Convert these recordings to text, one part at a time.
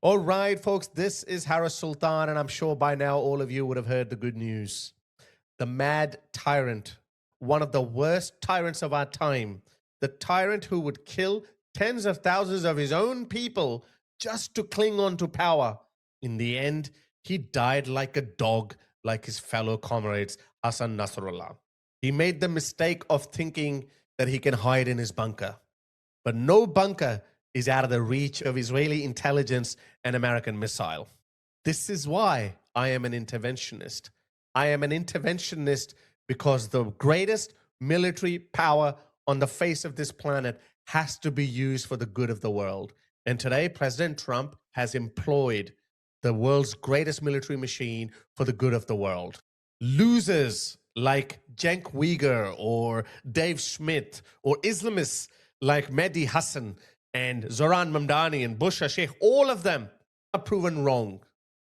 All right, folks, this is Harris Sultan, and I'm sure by now all of you would have heard the good news. The mad tyrant, one of the worst tyrants of our time, the tyrant who would kill tens of thousands of his own people just to cling on to power. In the end, he died like a dog, like his fellow comrades, Hassan Nasrallah. He made the mistake of thinking that he can hide in his bunker. But no bunker is out of the reach of Israeli intelligence and American missile. This is why I am an interventionist. I am an interventionist because the greatest military power on the face of this planet has to be used for the good of the world. And today, President Trump has employed the world's greatest military machine for the good of the world. Losers like Cenk Uygur or Dave Schmidt, or Islamists like Mehdi Hassan and Zoran Mamdani and Busha Sheikh, all of them are proven wrong.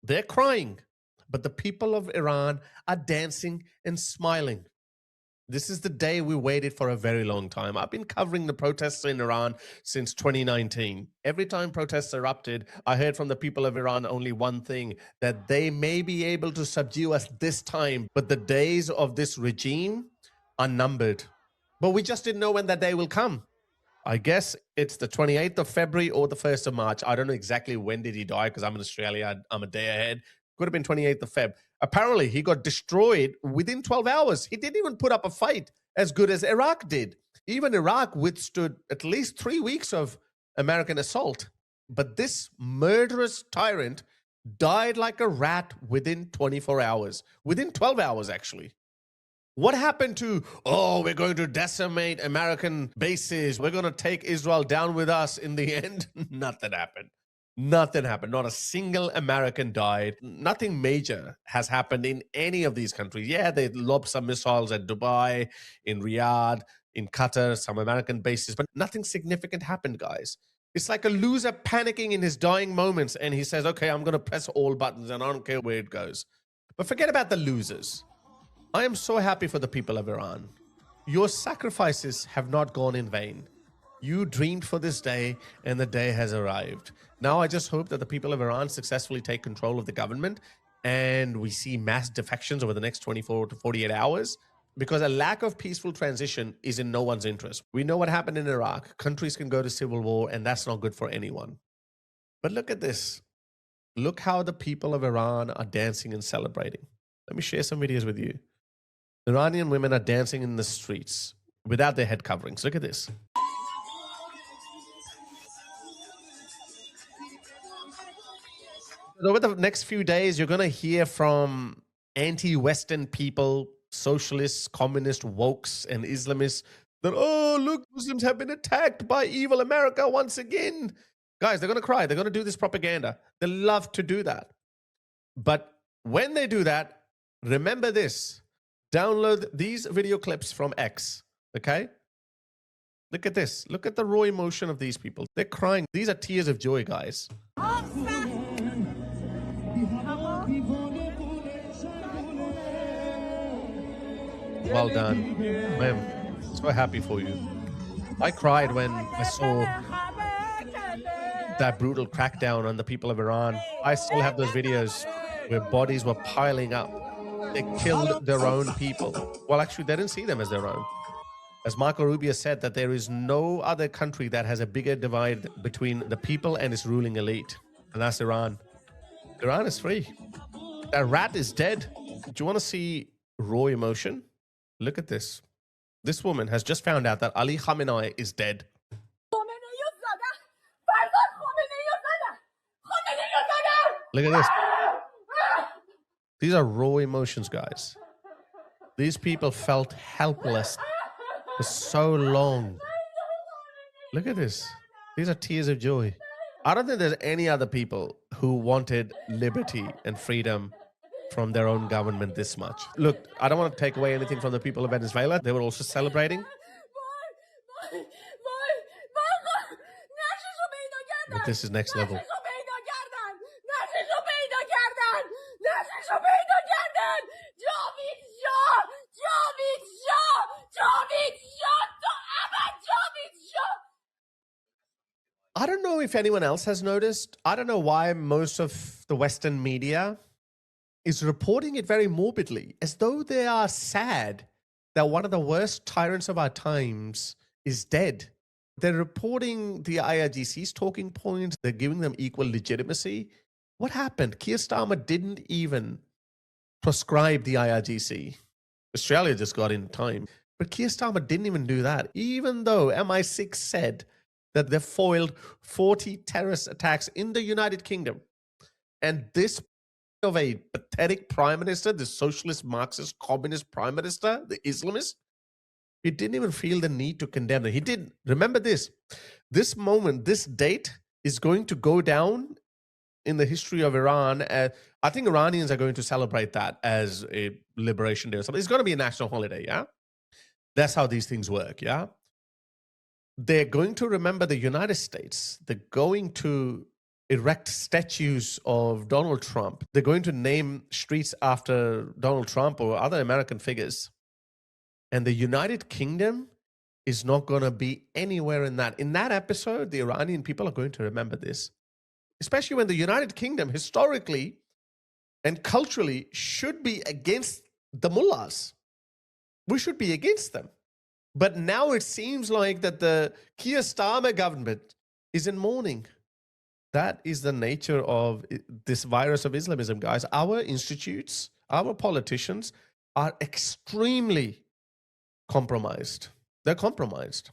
They're crying, but the people of Iran are dancing and smiling. This is the day we waited for a very long time. I've been covering the protests in Iran since 2019. Every time protests erupted, I heard from the people of Iran only one thing, that they may be able to subdue us this time, but the days of this regime are numbered. But we just didn't know when that day will come. I guess it's the 28th of February or the 1st of March. I don't know exactly when did he die because I'm in Australia. I'm a day ahead. Could have been 28th of Feb. Apparently, he got destroyed within 12 hours. He didn't even put up a fight as good as Iraq did. Even Iraq withstood at least 3 weeks of American assault. But this murderous tyrant died like a rat within 24 hours. Within 12 hours, actually. What happened to, oh, we're going to decimate American bases, we're going to take Israel down with us in the end? Nothing happened. Nothing happened. Not a single American died. Nothing major has happened in any of these countries. Yeah, they lobbed some missiles at Dubai, in Riyadh, in Qatar, some American bases, but nothing significant happened, guys. It's like a loser panicking in his dying moments, and he says, okay, I'm going to press all buttons, and I don't care where it goes. But forget about the losers. I am so happy for the people of Iran. Your sacrifices have not gone in vain. You dreamed for this day, and the day has arrived. Now I just hope that the people of Iran successfully take control of the government, and we see mass defections over the next 24 to 48 hours, because a lack of peaceful transition is in no one's interest. We know what happened in Iraq. Countries can go to civil war, and that's not good for anyone. But look at this. Look how the people of Iran are dancing and celebrating. Let me share some videos with you. Iranian women are dancing in the streets without their head coverings. Look at this. Over the next few days, you're going to hear from anti-Western people, socialists, communists, wokes, and Islamists that, oh, look, Muslims have been attacked by evil America once again. Guys, they're going to cry. They're going to do this propaganda. They love to do that. But when they do that, remember this. Download these video clips from X, okay? Look at this. Look at the raw emotion of these people. They're crying. These are tears of joy, guys. Well done. I'm so happy for you. I cried when I saw that brutal crackdown on the people of Iran. I still have those videos where bodies were piling up. They killed their own people. Well, actually, they didn't see them as their own. As Marco Rubio said, that there is no other country that has a bigger divide between the people and its ruling elite. And that's Iran. Iran is free. That rat is dead. Do you want to see raw emotion? Look at this. This woman has just found out that Ali Khamenei is dead. Look at this. These are raw emotions, guys. These people felt helpless for so long. Look at this. These are tears of joy. I don't think there's any other people who wanted liberty and freedom from their own government this much. Look, I don't want to take away anything from the people of Venezuela. They were also celebrating. But this is next level. I don't know if anyone else has noticed. I don't know why most of the Western media is reporting it very morbidly, as though they are sad that one of the worst tyrants of our times is dead. They're reporting the IRGC's talking points. They're giving them equal legitimacy. What happened? Keir Starmer didn't even proscribe the IRGC. Australia just got in time. But Keir Starmer didn't even do that, even though MI6 said that they foiled 40 terrorist attacks in the United Kingdom. And this of a pathetic prime minister, the socialist, Marxist, communist prime minister, the Islamist, he didn't even feel the need to condemn them. He did. Remember this. This moment, this date is going to go down in the history of Iran. I think Iranians are going to celebrate that as a liberation day or something. It's going to be a national holiday, yeah? That's how these things work, yeah? They're going to remember the United States. They're going to erect statues of Donald Trump. They're going to name streets after Donald Trump or other American figures. And the United Kingdom is not going to be anywhere in that. In that episode, the Iranian people are going to remember this, especially when the United Kingdom historically and culturally should be against the mullahs. We should be against them. But now it seems like that the Keir Starmer government is in mourning. That is the nature of this virus of Islamism, guys. Our institutes, our politicians are extremely compromised. They're compromised.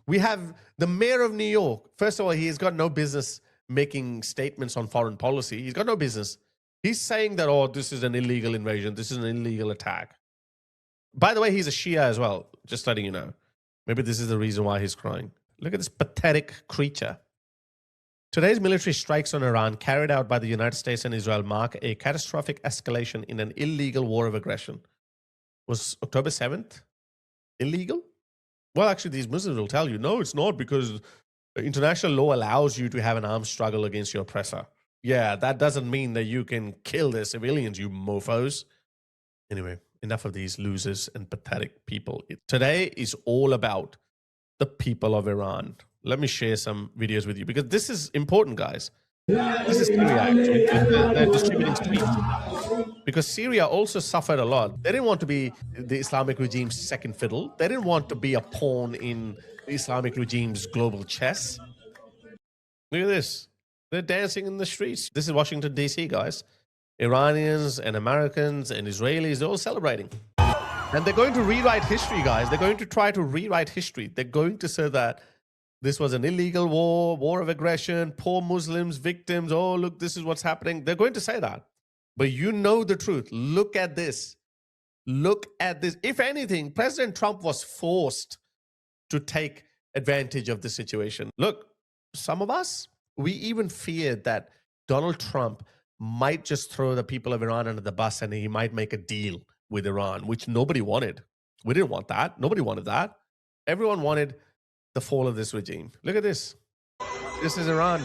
We have the mayor of New York. First of all, he's got no business making statements on foreign policy. He's got no business. He's saying that, oh, this is an illegal invasion. This is an illegal attack. By the way, he's a Shia as well, just letting you know. Maybe this is the reason why he's crying. Look at this pathetic creature. Today's military strikes on Iran carried out by the United States and Israel mark a catastrophic escalation in an illegal war of aggression. Was October 7th illegal? Well, actually, these Muslims will tell you, no, it's not, because international law allows you to have an armed struggle against your oppressor. Yeah, that doesn't mean that you can kill their civilians, you mofos. Anyway, enough of these losers and pathetic people. Today is all about the people of Iran. Let me share some videos with you, because this is important, guys. This is Syria, actually. They're distributing tweets. Because Syria also suffered a lot. They didn't want to be the Islamic regime's second fiddle. They didn't want to be a pawn in the Islamic regime's global chess. Look at this. They're dancing in the streets. This is Washington, D.C., guys. Iranians and Americans and Israelis, they're all celebrating. And they're going to rewrite history, guys. They're going to try to rewrite history. They're going to say that this was an illegal war of aggression, poor Muslims, victims. Oh, look, this is what's happening. They're going to say that. But you know the truth. Look at this. Look at this. If anything, President Trump was forced to take advantage of the situation. Look, some of us, we even feared that Donald Trump might just throw the people of Iran under the bus and he might make a deal with Iran, which nobody wanted. We didn't want that. Nobody wanted that. Everyone wanted the fall of this regime. Look at this. This is Iran.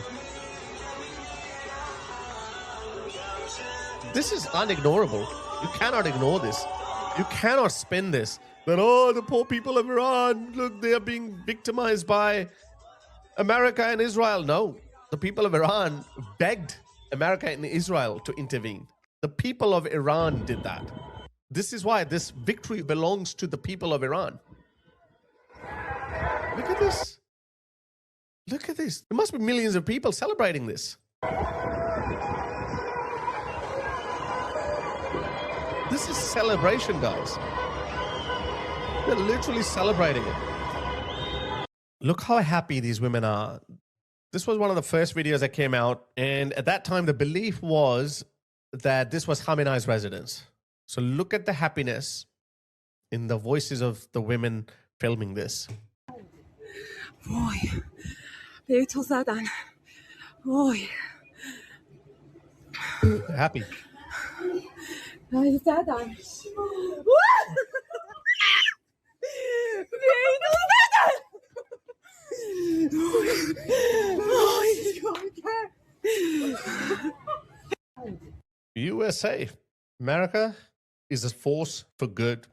This is unignorable. You cannot ignore this. You cannot spin this. That, oh, the poor people of Iran, look, they are being victimized by America and Israel. No, the people of Iran begged America and Israel to intervene. The people of Iran did that. This is why this victory belongs to the people of Iran. Look at this. Look at this. There must be millions of people celebrating this. This is celebration, guys. They're literally celebrating it. Look how happy these women are. This was one of the first videos that came out. And at that time, the belief was that this was Khamenei's residence. So look at the happiness in the voices of the women filming this. وای به تو زدن وای Happy. به زدن به تو زدن USA, America is a force for good.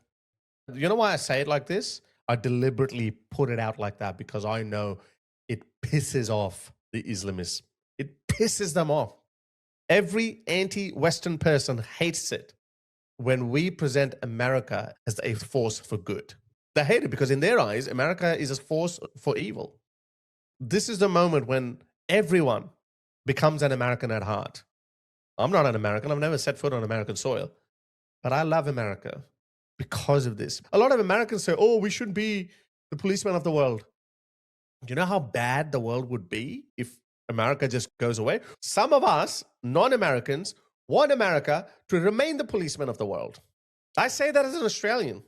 You know why I say it like this? I deliberately put it out like that because I know it pisses off the Islamists. It pisses them off. Every anti-Western person hates it when we present America as a force for good. They hate it because in their eyes, America is a force for evil. This is the moment when everyone becomes an American at heart. I'm not an American. I've never set foot on American soil, but I love America because of this. A lot of Americans say, oh, we shouldn't be the policeman of the world. Do you know how bad the world would be if America just goes away? Some of us, non-Americans, want America to remain the policeman of the world. I say that as an Australian.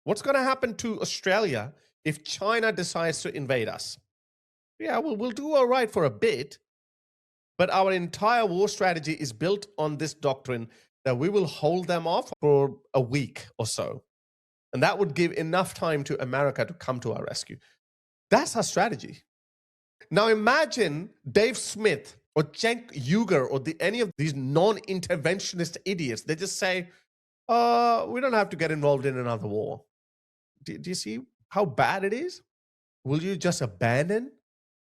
What's going to happen to Australia if China decides to invade us? Yeah, we'll do all right for a bit, but our entire war strategy is built on this doctrine that we will hold them off for a week or so. And that would give enough time to America to come to our rescue. That's our strategy. Now imagine Dave Smith or Cenk Uygur or any of these non-interventionist idiots. They just say, we don't have to get involved in another war. Do you see how bad it is? Will you just abandon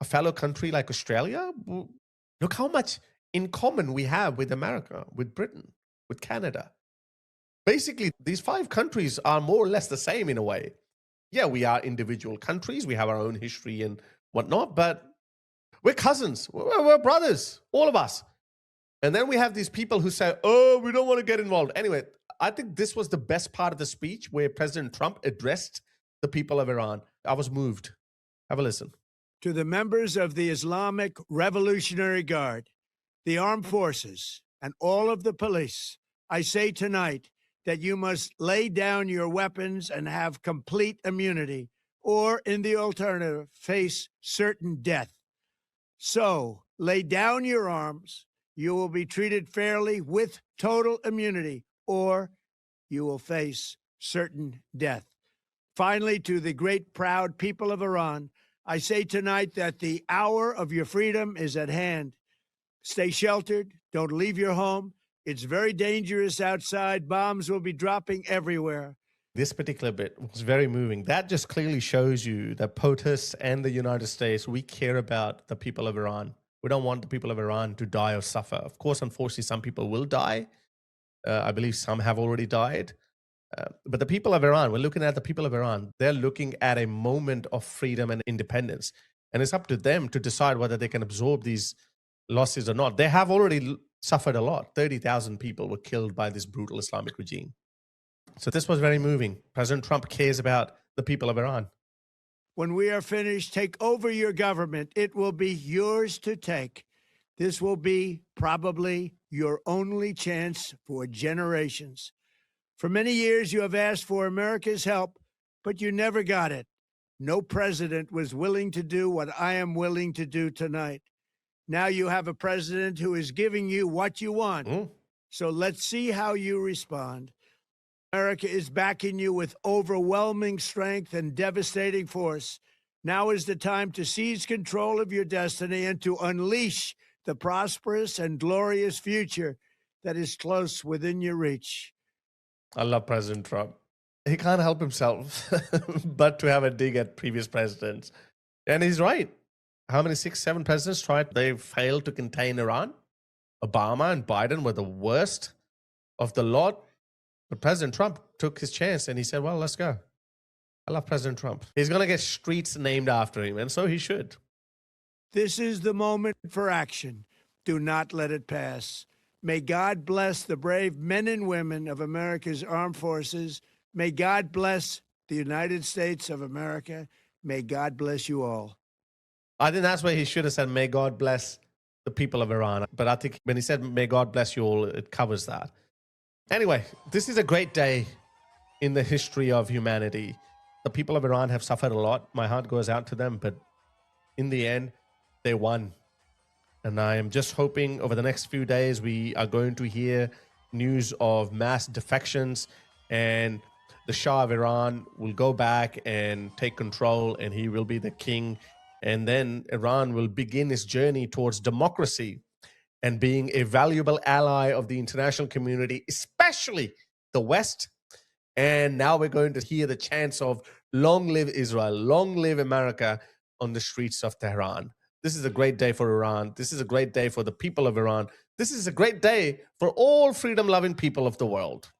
a fellow country like Australia? Look how much in common we have with America, with Britain, with Canada. Basically, these 5 countries are more or less the same in a way. Yeah, we are individual countries. We have our own history and whatnot, but we're cousins. We're brothers, all of us. And then we have these people who say, oh, we don't want to get involved. Anyway, I think this was the best part of the speech where President Trump addressed the people of Iran. I was moved. Have a listen. To the members of the Islamic Revolutionary Guard, the armed forces, and all of the police, I say tonight that you must lay down your weapons and have complete immunity, or in the alternative, face certain death. So, lay down your arms. You will be treated fairly with total immunity, or you will face certain death. Finally, to the great proud people of Iran, I say tonight that the hour of your freedom is at hand. Stay sheltered. Don't leave your home. It's very dangerous outside. Bombs will be dropping everywhere. This particular bit was very moving. That just clearly shows you that POTUS and the United States, we care about the people of Iran. We don't want the people of Iran to die or suffer. Of course, unfortunately, some people will die. I believe some have already died. But the people of Iran, we're looking at the people of Iran. They're looking at a moment of freedom and independence. And it's up to them to decide whether they can absorb these losses or not. They have already suffered a lot. 30,000 people were killed by this brutal Islamic regime. So this was very moving. President Trump cares about the people of Iran. When we are finished, take over your government. It will be yours to take. This will be probably your only chance for generations. For many years, you have asked for America's help, but you never got it. No president was willing to do what I am willing to do tonight. Now you have a president who is giving you what you want. So let's see how you respond. America is backing you with overwhelming strength and devastating force. Now is the time to seize control of your destiny and to unleash the prosperous and glorious future that is close within your reach. I love President Trump. He can't help himself but to have a dig at previous presidents. And he's right. How many, 6, 7 presidents tried? They failed to contain Iran. Obama and Biden were the worst of the lot. But President Trump took his chance and he said, well, let's go. I love President Trump. He's going to get streets named after him, and so he should. This is the moment for action. Do not let it pass. May God bless the brave men and women of America's armed forces. May God bless the United States of America. May God bless you all. I think that's where he should have said, may God bless the people of Iran. But I think when he said, may God bless you all, it covers that. Anyway, this is a great day in the history of humanity. The people of Iran have suffered a lot. My heart goes out to them, but in the end, they won. And I am just hoping over the next few days, we are going to hear news of mass defections and the Shah of Iran will go back and take control and he will be the king. And then Iran will begin its journey towards democracy and being a valuable ally of the international community, especially the West. And now we're going to hear the chants of long live Israel, long live America on the streets of Tehran. This is a great day for Iran. This is a great day for the people of Iran. This is a great day for all freedom-loving people of the world.